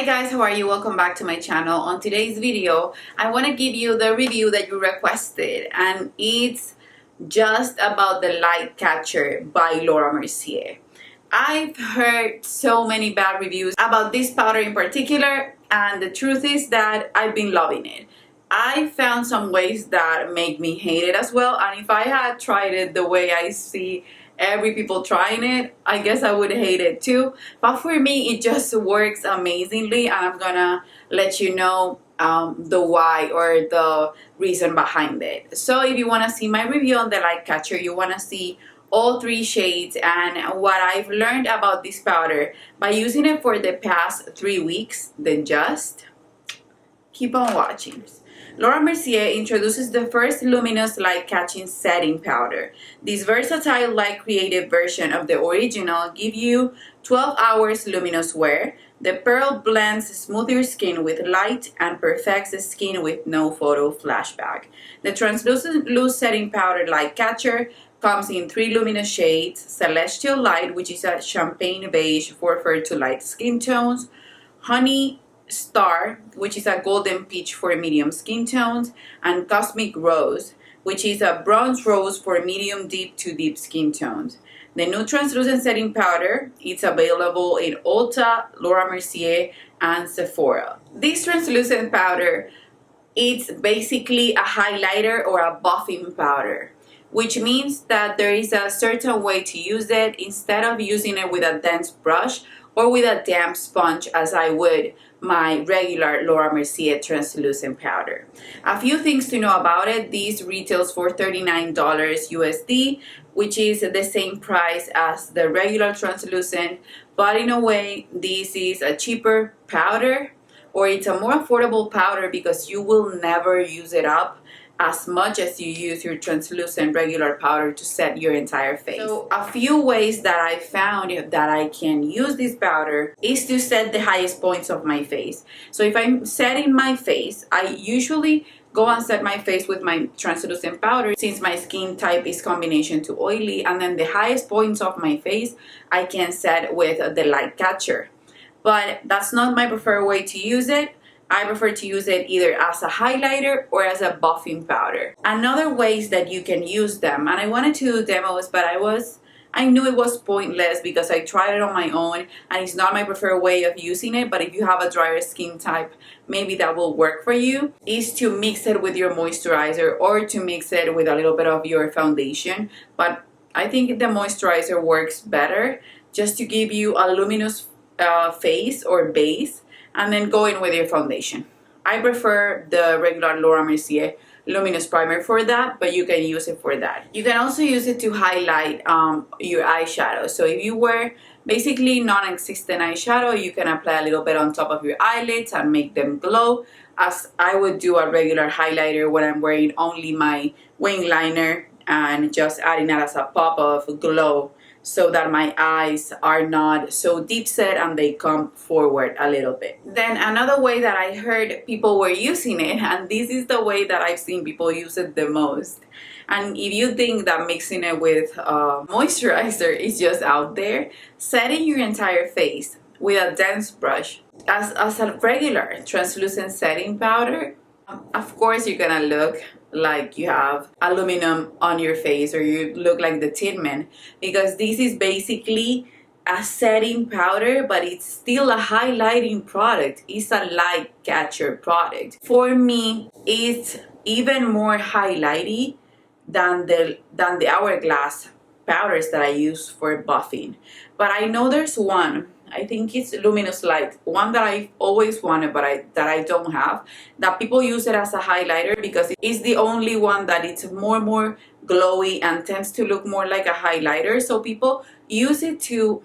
Hi guys, how are you? Welcome back to my channel. On today's video, I want to give you the review that you requested, and it's just about the Light Catcher by Laura Mercier. I've heard so many bad reviews about this powder in particular, and the truth is that I've been loving it. I found some ways that make me hate it as well, and if I had tried it the way I see every people trying it, I guess I would hate it too. But for me, it just works amazingly, and I'm gonna let you know the why or the reason behind it. So if you want to see my review on the Light Catcher, you want to see all three shades and what I've learned about this powder by using it for the past 3 weeks, then just keep on watching. Laura Mercier introduces the first luminous light-catching setting powder. This versatile light-creative version of the original gives you 12 hours luminous wear. The pearl blends smooth your skin with light and perfects the skin with no photo flashback. The translucent loose setting powder Light Catcher comes in 3 luminous shades: Celestial Light, which is a champagne beige for fair to light skin tones; Honey Star, which is a golden peach for medium skin tones; and Cosmic Rose, which is a bronze rose for medium deep to deep skin tones. The new translucent setting powder, it's available in Ulta, Laura Mercier, and Sephora. This translucent powder, it's basically a highlighter or a buffing powder, which means that there is a certain way to use it instead of using it with a dense brush or with a damp sponge as I would my regular Laura Mercier translucent powder. A few things to know about it: this retails for $39 USD, which is the same price as the regular translucent, but in a way this is a cheaper powder, or it's a more affordable powder because you will never use it up as much as you use your translucent regular powder to set your entire face. So a few ways that I found that I can use this powder is to set the highest points of my face. So if I'm setting my face, I usually go and set my face with my translucent powder since my skin type is combination to oily, and then the highest points of my face I can set with the Light Catcher. But that's not my preferred way to use it. I prefer to use it either as a highlighter or as a buffing powder. Another ways that you can use them, and I wanted to demo this, but I knew it was pointless because I tried it on my own and it's not my preferred way of using it, but if you have a drier skin type, maybe that will work for you, is to mix it with your moisturizer or to mix it with a little bit of your foundation. But I think the moisturizer works better just to give you a luminous face or base, and then go in with your foundation. I prefer the regular Laura Mercier luminous primer for that, but you can use it for that. You can also use it to highlight your eyeshadow. So if you wear basically non-existent eyeshadow, you can apply a little bit on top of your eyelids and make them glow, as I would do a regular highlighter when I'm wearing only my wing liner and just adding it as a pop of glow, so that my eyes are not so deep set and they come forward a little bit. Then another way that I heard people were using it, and this is the way that I've seen people use it the most, and if you think that mixing it with moisturizer is just out there, setting your entire face with a dense brush as a regular translucent setting powder. Of course you're gonna look like you have aluminum on your face, or you look like the Tin Man, because this is basically a setting powder, but it's still a highlighting product. It's a light catcher product. For me, it's even more highlighty than the Hourglass powders that I use for buffing. But I know there's one, I think it's Luminous Light, one that I've always wanted but that I don't have, that people use it as a highlighter because it's the only one that it's more glowy and tends to look more like a highlighter. So people use it to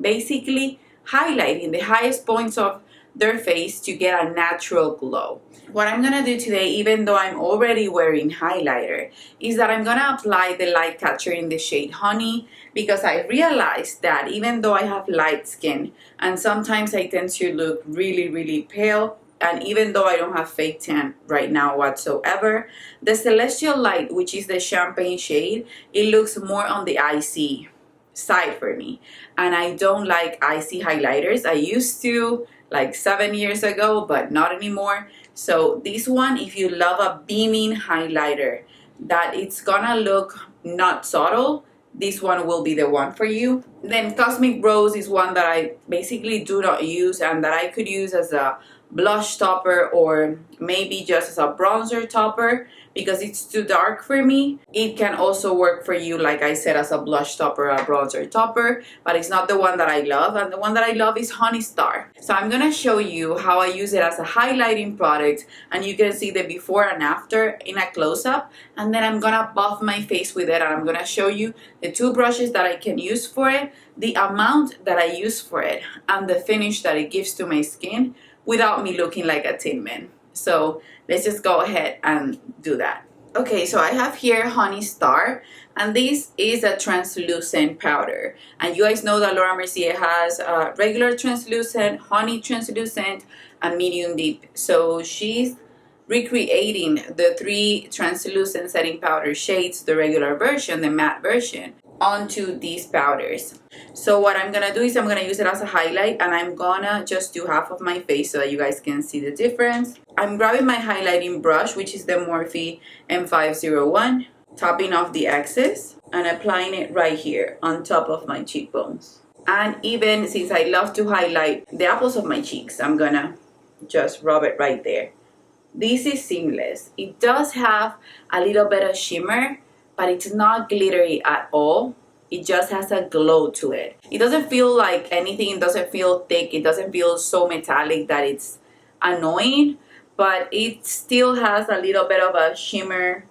basically highlight in the highest points of their face to get a natural glow. What I'm gonna do today, even though I'm already wearing highlighter, is that I'm gonna apply the Light Catcher in the shade Honey, because I realized that even though I have light skin and sometimes I tend to look really pale, and even though I don't have fake tan right now whatsoever, the Celestial Light, which is the champagne shade, it looks more on the icy side for me, and I don't like icy highlighters. I used to like 7 years ago, but not anymore. So this one, if you love a beaming highlighter that it's gonna look not subtle, this one will be the one for you. Then Cosmic Rose is one that I basically do not use and that I could use as a blush topper or maybe just as a bronzer topper because it's too dark for me. It can also work for you, like I said, as a blush topper or a bronzer topper, but it's not the one that I love, and the one that I love is Honey Star. So I'm gonna show you how I use it as a highlighting product, and you can see the before and after in a close-up, and then I'm gonna buff my face with it, and I'm gonna show you the two brushes that I can use for it, the amount that I use for it, and the finish that it gives to my skin without me looking like a Tin Man. So let's just go ahead and do that. Okay, so I have here Honey Star, and this is a translucent powder. And you guys know that Laura Mercier has regular translucent, honey translucent, and medium deep. So she's recreating the 3 translucent setting powder shades, the regular version, the matte version, onto these powders. So what I'm gonna do is I'm gonna use it as a highlight, and I'm gonna just do half of my face so that you guys can see the difference. I'm grabbing my highlighting brush, which is the Morphe M501, topping off the excess and applying it right here on top of my cheekbones. And even since I love to highlight the apples of my cheeks, I'm gonna just rub it right there. This is seamless. It does have a little bit of shimmer, but it's not glittery at all. It just has a glow to it. It doesn't feel like anything. It doesn't feel thick. It doesn't feel so metallic that it's annoying, but it still has a little bit of a shimmer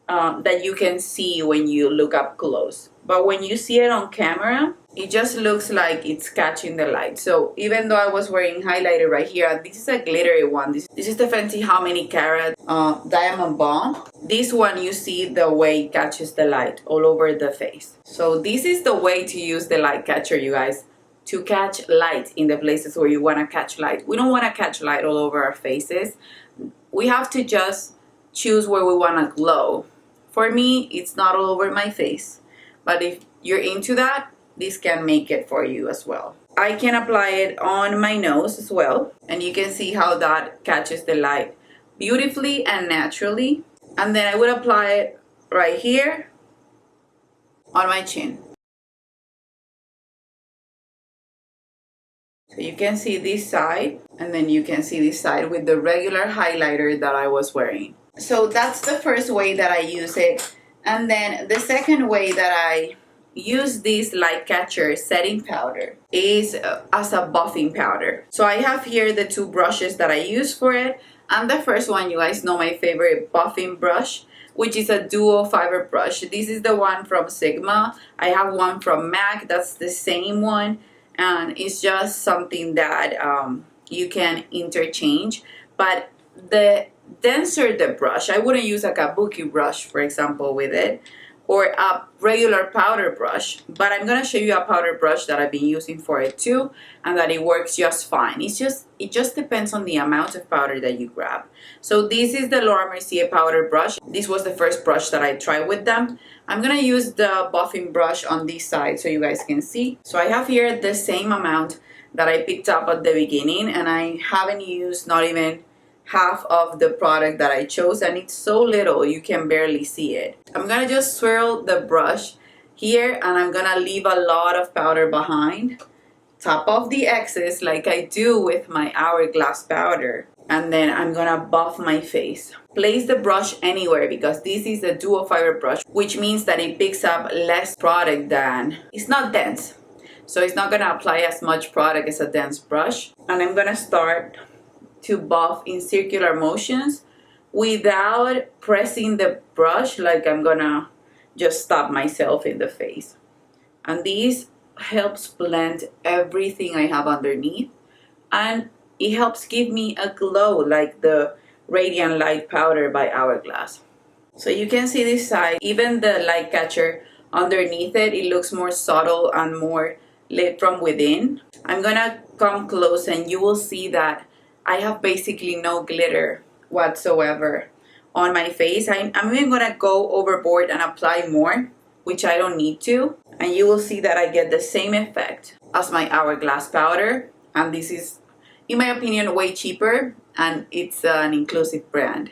that you can see when you look up close. But when you see it on camera, it just looks like it's catching the light. So even though I was wearing highlighter right here, this is a glittery one. This is the fancy How Many Carat Diamond Bomb. This one, you see the way it catches the light all over the face. So this is the way to use the light catcher, you guys, to catch light in the places where you want to catch light. We don't want to catch light all over our faces. We have to just choose where we want to glow. For me, it's not all over my face, but if you're into that, this can make it for you as well. I can apply it on my nose as well, and you can see how that catches the light beautifully and naturally. And then I would apply it right here on my chin. So you can see this side, and then you can see this side with the regular highlighter that I was wearing. So that's the first way that I use it. And then the second way that I use this light catcher setting powder is as a buffing powder. So I have here the 2 brushes that I use for it. And the first one, you guys know my favorite buffing brush, which is a duo fiber brush. This is the one from Sigma. I have one from MAC, that's the same one. And it's just something that you can interchange. But the denser the brush, I wouldn't use a kabuki brush, for example, with it, or a regular powder brush, but I'm gonna show you a powder brush that I've been using for it too, and that it works just fine. It just depends on the amount of powder that you grab. So this is the Laura Mercier powder brush. This was the first brush that I tried with them. I'm gonna use the buffing brush on this side so you guys can see. So I have here the same amount that I picked up at the beginning, and I haven't used not even half of the product that I chose, and it's so little you can barely see it. I'm gonna just swirl the brush here, and I'm gonna leave a lot of powder behind, top off the excess like I do with my Hourglass powder, and then I'm gonna buff my face. Place the brush anywhere because this is a dual fiber brush, which means that it picks up less product than, it's not dense, so it's not gonna apply as much product as a dense brush. And I'm gonna start to buff in circular motions without pressing the brush, like I'm gonna just stab myself in the face. And this helps blend everything I have underneath, and it helps give me a glow like the Radiant Light powder by Hourglass. So you can see this side, even the light catcher underneath it, it looks more subtle and more lit from within. I'm gonna come close and you will see that I have basically no glitter whatsoever on my face. I'm even gonna go overboard and apply more, which I don't need to, and you will see that I get the same effect as my Hourglass powder. And this is in my opinion, way cheaper, and it's an inclusive brand.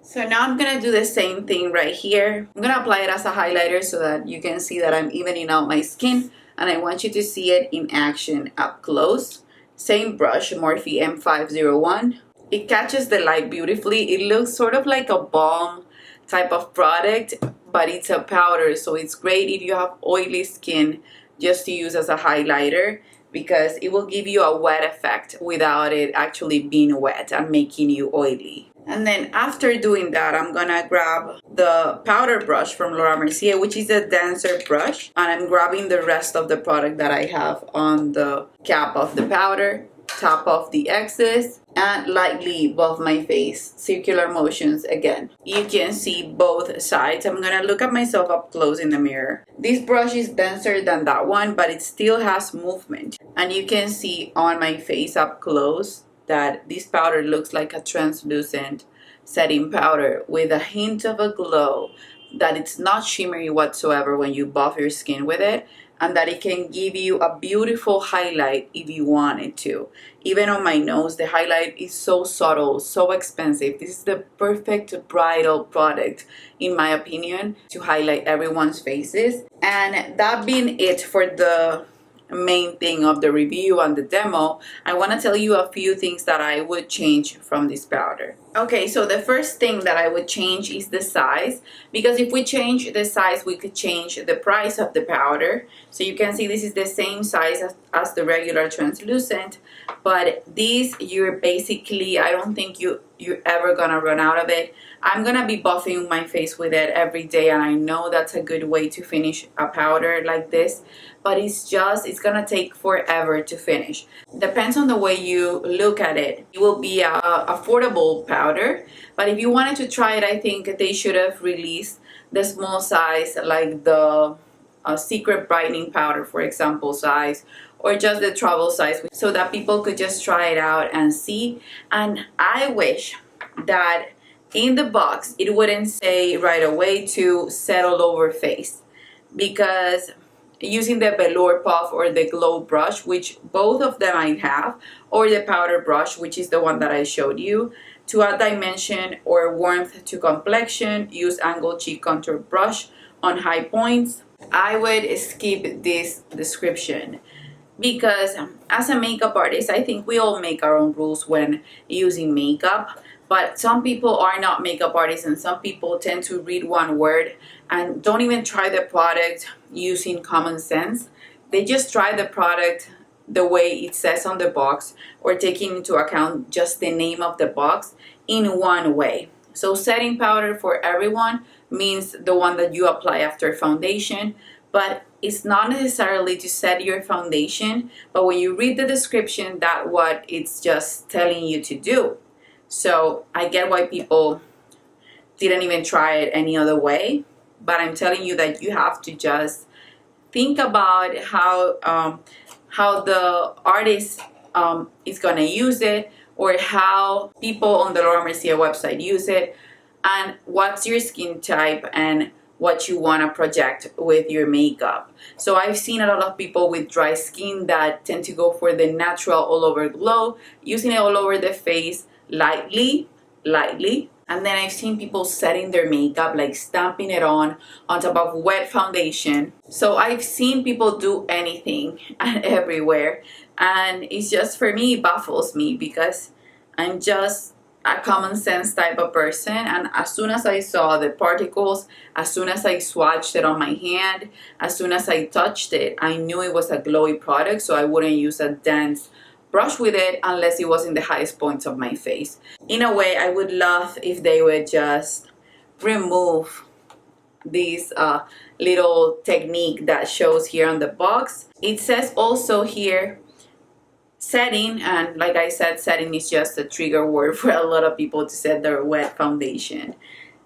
So now I'm gonna do the same thing right here. I'm gonna apply it as a highlighter so that you can see that I'm evening out my skin, and I want you to see it in action up close. Same brush, Morphe M501. It catches the light beautifully. It looks sort of like a balm type of product, but it's a powder, so it's great if you have oily skin just to use as a highlighter, because it will give you a wet effect without it actually being wet and making you oily. And then after doing that, I'm gonna grab the powder brush from Laura Mercier, which is a denser brush, and I'm grabbing the rest of the product that I have on the cap of the powder, top of the excess, and lightly above my face, circular motions again. You can see both sides. I'm gonna look at myself up close in the mirror. This brush is denser than that one, but it still has movement, and you can see on my face up close that this powder looks like a translucent setting powder with a hint of a glow, that it's not shimmery whatsoever when you buff your skin with it, and that it can give you a beautiful highlight if you want it to. Even on my nose, the highlight is so subtle, so expensive. This is the perfect bridal product, in my opinion, to highlight everyone's faces. And that being it for the main thing of the review and the demo, I want to tell you a few things that I would change from this powder. Okay, so the first thing that I would change is the size, because if we change the size, we could change the price of the powder. So you can see this is the same size as the regular translucent, but this, you're basically, I don't think you're ever gonna run out of it. I'm gonna be buffing my face with it every day, and I know that's a good way to finish a powder like this, but it's gonna take forever to finish. Depends on the way you look at it. It will be a affordable powder, but if you wanted to try it, I think they should have released the small size, like the secret brightening powder, for example, size, or just the travel size, so that people could just try it out and see. And I wish that in the box it wouldn't say right away to set all over face, because using the velour puff or the glow brush, which both of them I have, or the powder brush, which is the one that I showed you, to add dimension or warmth to complexion, use angled cheek contour brush on high points. I would skip this description, because as a makeup artist, I think we all make our own rules when using makeup. But some people are not makeup artists, and some people tend to read one word and don't even try the product using common sense. They just try the product the way it says on the box, or taking into account just the name of the box in one way. So setting powder for everyone means the one that you apply after foundation, but it's not necessarily to set your foundation, but when you read the description, that's what it's just telling you to do. So I get why people didn't even try it any other way, but I'm telling you that you have to just think about how the artist is gonna use it, or how people on the Laura Mercier website use it, and what's your skin type and what you want to project with your makeup. So I've seen a lot of people with dry skin that tend to go for the natural all over glow, using it all over the face lightly, and then I've seen people setting their makeup, like stamping it on top of wet foundation. So I've seen people do anything and everywhere, and it's just, for me, it baffles me, because I'm just a common sense type of person, and as soon as I saw the particles, as soon as I swatched it on my hand, as soon as I touched it, I knew it was a glowy product, so I wouldn't use a dense brush with it unless it was in the highest points of my face. In a way, I would love if they would just remove this little technique that shows here on the box. It says also here setting, and like I said, setting is just a trigger word for a lot of people to set their wet foundation.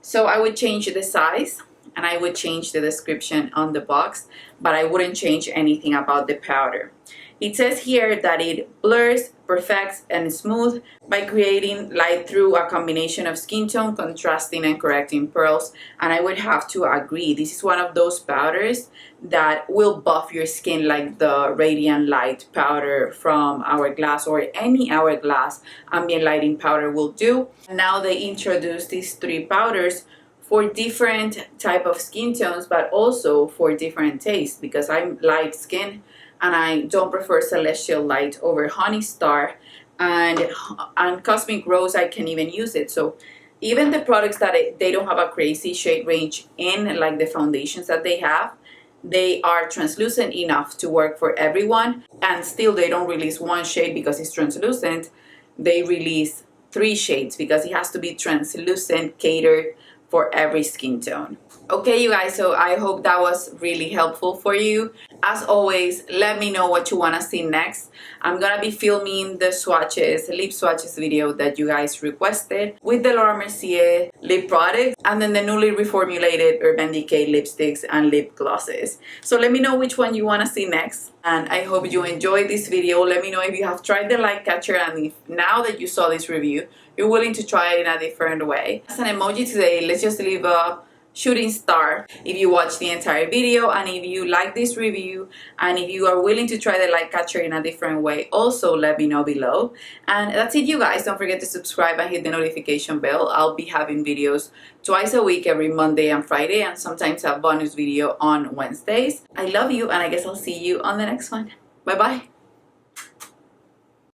So I would change the size, and I would change the description on the box, but I wouldn't change anything about the powder. It says here that it blurs, perfects, and smooths by creating light through a combination of skin tone, contrasting, and correcting pearls. And I would have to agree, this is one of those powders that will buff your skin like the Radiant Light powder from Hourglass, or any Hourglass ambient lighting powder will do. Now they introduced these 3 powders for different type of skin tones, but also for different tastes, because I'm light skin and I don't prefer Celestial Light over Honey Star, and Cosmic Rose I can even use it. So even the products that they don't have a crazy shade range in, like the foundations that they have, they are translucent enough to work for everyone, and still they don't release 1 shade because it's translucent. They release 3 shades because it has to be translucent, catered for every skin tone. Okay, you guys, so I hope that was really helpful for you. As always, let me know what you want to see next. I'm gonna be filming the swatches, lip swatches video that you guys requested with the Laura Mercier lip products, and then the newly reformulated Urban Decay lipsticks and lip glosses. So let me know which one you want to see next, and I hope you enjoyed this video. Let me know if you have tried the light catcher, and if now that you saw this review, you're willing to try it in a different way. As an emoji today, let's just leave a shooting star if you watch the entire video, and if you like this review, and if you are willing to try the light catcher in a different way, also let me know below. And that's it, you guys. Don't forget to subscribe and hit the notification bell. I'll be having videos twice a week, every Monday and Friday, and sometimes a bonus video on Wednesdays. I love you, and I guess I'll see you on the next one. Bye bye.